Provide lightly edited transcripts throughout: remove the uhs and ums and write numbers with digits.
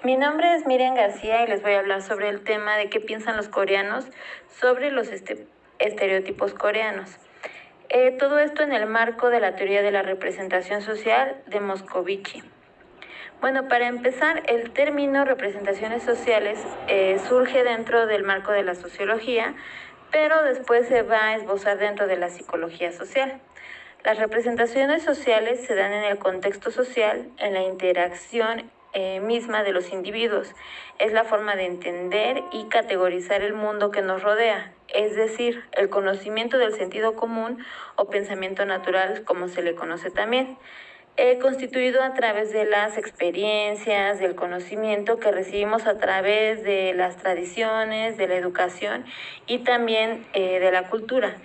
Mi nombre es Miriam García y les voy a hablar sobre el tema de qué piensan los coreanos sobre los estereotipos coreanos. Todo esto en el marco de la teoría de la representación social de Moscovici. Bueno, para empezar, el término representaciones sociales surge dentro del marco de la sociología, pero después se va a esbozar dentro de la psicología social. Las representaciones sociales se dan en el contexto social, en la interacción misma de los individuos. Es la forma de entender y categorizar el mundo que nos rodea, es decir, el conocimiento del sentido común o pensamiento natural, como se le conoce también, constituido a través de las experiencias, del conocimiento que recibimos a través de las tradiciones, de la educación y también de la cultura.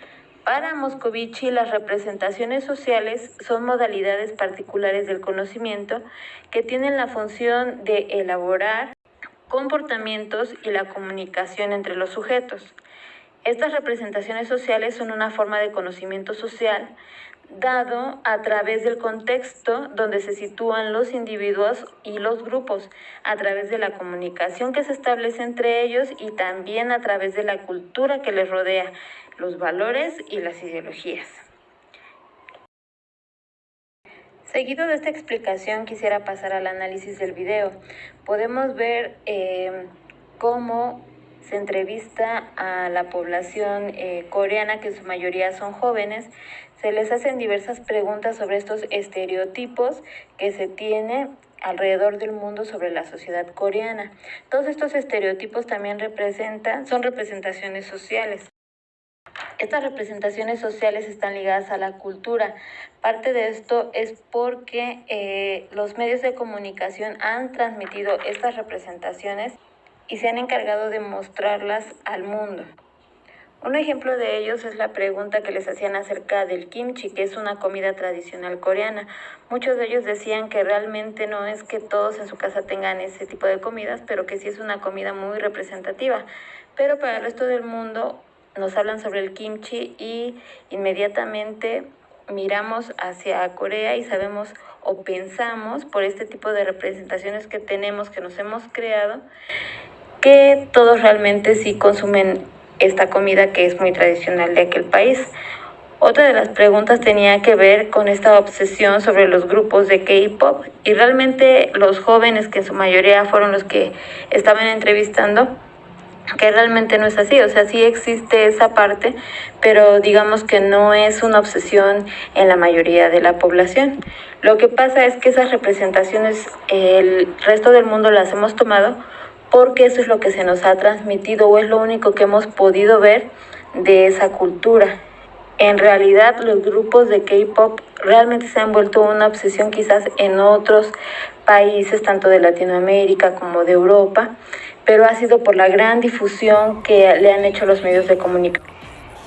Para Moscovici, las representaciones sociales son modalidades particulares del conocimiento que tienen la función de elaborar comportamientos y la comunicación entre los sujetos. Estas representaciones sociales son una forma de conocimiento social dado a través del contexto donde se sitúan los individuos y los grupos, a través de la comunicación que se establece entre ellos y también a través de la cultura que les rodea, los valores y las ideologías. Seguido de esta explicación, quisiera pasar al análisis del video. Podemos ver cómo se entrevista a la población coreana, que en su mayoría son jóvenes. Se les hacen diversas preguntas sobre estos estereotipos que se tiene alrededor del mundo sobre la sociedad coreana. Todos estos estereotipos también son representaciones sociales. Estas representaciones sociales están ligadas a la cultura. Parte de esto es porque los medios de comunicación han transmitido estas representaciones y se han encargado de mostrarlas al mundo. Un ejemplo de ellos es la pregunta que les hacían acerca del kimchi, que es una comida tradicional coreana. Muchos de ellos decían que realmente no es que todos en su casa tengan ese tipo de comidas, pero que sí es una comida muy representativa. Pero para el resto del mundo nos hablan sobre el kimchi y inmediatamente miramos hacia Corea y sabemos o pensamos por este tipo de representaciones que tenemos, que nos hemos creado, que todos realmente sí consumen esta comida que es muy tradicional de aquel país. Otra de las preguntas tenía que ver con esta obsesión sobre los grupos de K-pop y realmente los jóvenes, que en su mayoría fueron los que estaban entrevistando, que realmente no es así. O sea, sí existe esa parte, pero digamos que no es una obsesión en la mayoría de la población. Lo que pasa es que esas representaciones el resto del mundo las hemos tomado porque eso es lo que se nos ha transmitido o es lo único que hemos podido ver de esa cultura. En realidad, los grupos de K-pop realmente se han vuelto una obsesión quizás en otros países, tanto de Latinoamérica como de Europa, pero ha sido por la gran difusión que le han hecho los medios de comunicación.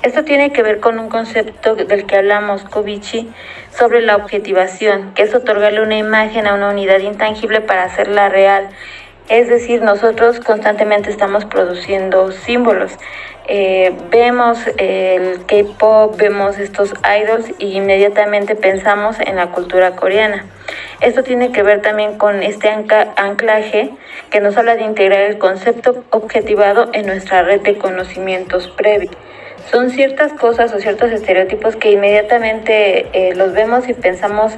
Esto tiene que ver con un concepto del que habla Moscovici sobre la objetivación, que es otorgarle una imagen a una unidad intangible para hacerla real. Es decir, nosotros constantemente estamos produciendo símbolos. Vemos el K-pop, vemos estos idols y inmediatamente pensamos en la cultura coreana. Esto tiene que ver también con este anclaje que nos habla de integrar el concepto objetivado en nuestra red de conocimientos previos. Son ciertas cosas o ciertos estereotipos que inmediatamente los vemos y pensamos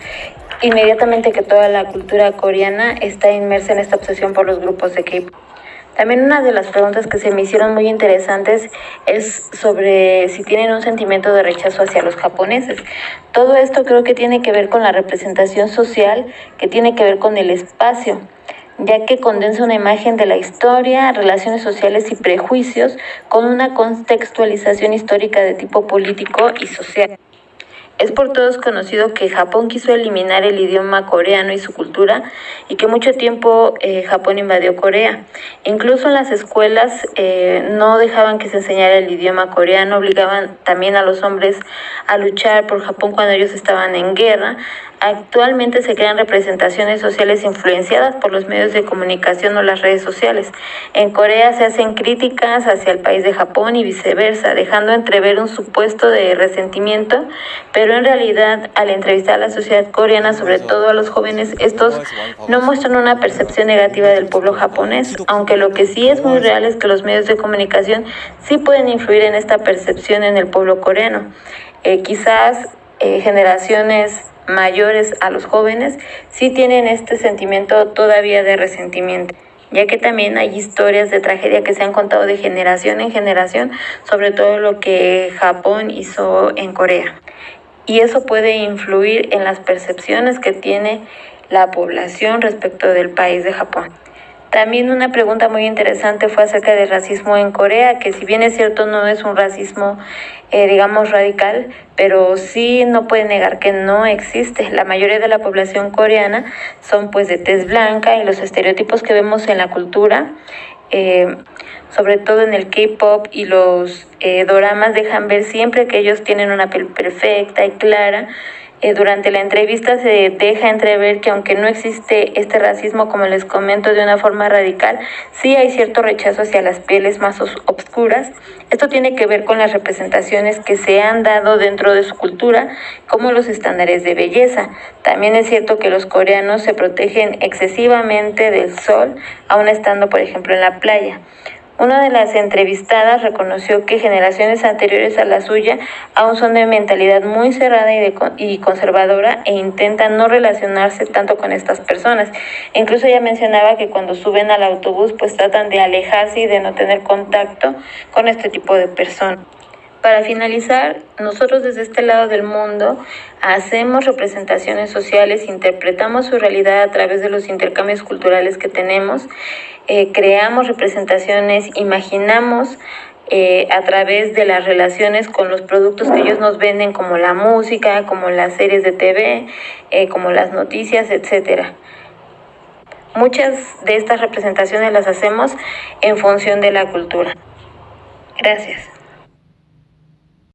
inmediatamente que toda la cultura coreana está inmersa en esta obsesión por los grupos de K-pop. También una de las preguntas que se me hicieron muy interesantes es sobre si tienen un sentimiento de rechazo hacia los japoneses. Todo esto creo que tiene que ver con la representación social, que tiene que ver con el espacio, ya que condensa una imagen de la historia, relaciones sociales y prejuicios con una contextualización histórica de tipo político y social. Es por todos conocido que Japón quiso eliminar el idioma coreano y su cultura y que mucho tiempo Japón invadió Corea. Incluso en las escuelas no dejaban que se enseñara el idioma coreano, obligaban también a los hombres a luchar por Japón cuando ellos estaban en guerra. Actualmente se crean representaciones sociales influenciadas por los medios de comunicación o las redes sociales. En Corea se hacen críticas hacia el país de Japón y viceversa, dejando entrever un supuesto de resentimiento, pero en realidad al entrevistar a la sociedad coreana, sobre todo a los jóvenes, estos no muestran una percepción negativa del pueblo japonés, aunque lo que sí es muy real es que los medios de comunicación sí pueden influir en esta percepción en el pueblo coreano. Quizás generaciones mayores a los jóvenes sí tienen este sentimiento todavía de resentimiento, ya que también hay historias de tragedia que se han contado de generación en generación sobre todo lo que Japón hizo en Corea. Y eso puede influir en las percepciones que tiene la población respecto del país de Japón. También una pregunta muy interesante fue acerca del racismo en Corea, que si bien es cierto no es un racismo, digamos, radical, pero sí no puede negar que no existe. La mayoría de la población coreana son pues de tez blanca y los estereotipos que vemos en la cultura, sobre todo en el K-pop y los doramas, dejan ver siempre que ellos tienen una piel perfecta y clara. Durante la entrevista se deja entrever que aunque no existe este racismo, como les comento, de una forma radical, sí hay cierto rechazo hacia las pieles más oscuras. Esto tiene que ver con las representaciones que se han dado dentro de su cultura, como los estándares de belleza. También es cierto que los coreanos se protegen excesivamente del sol, aun estando, por ejemplo, en la playa. Una de las entrevistadas reconoció que generaciones anteriores a la suya aún son de mentalidad muy cerrada y conservadora e intentan no relacionarse tanto con estas personas. Incluso ella mencionaba que cuando suben al autobús pues tratan de alejarse y de no tener contacto con este tipo de personas. Para finalizar, nosotros desde este lado del mundo hacemos representaciones sociales, interpretamos su realidad a través de los intercambios culturales que tenemos, creamos representaciones, imaginamos a través de las relaciones con los productos que ellos nos venden, como la música, como las series de TV, como las noticias, etcétera. Muchas de estas representaciones las hacemos en función de la cultura. Gracias.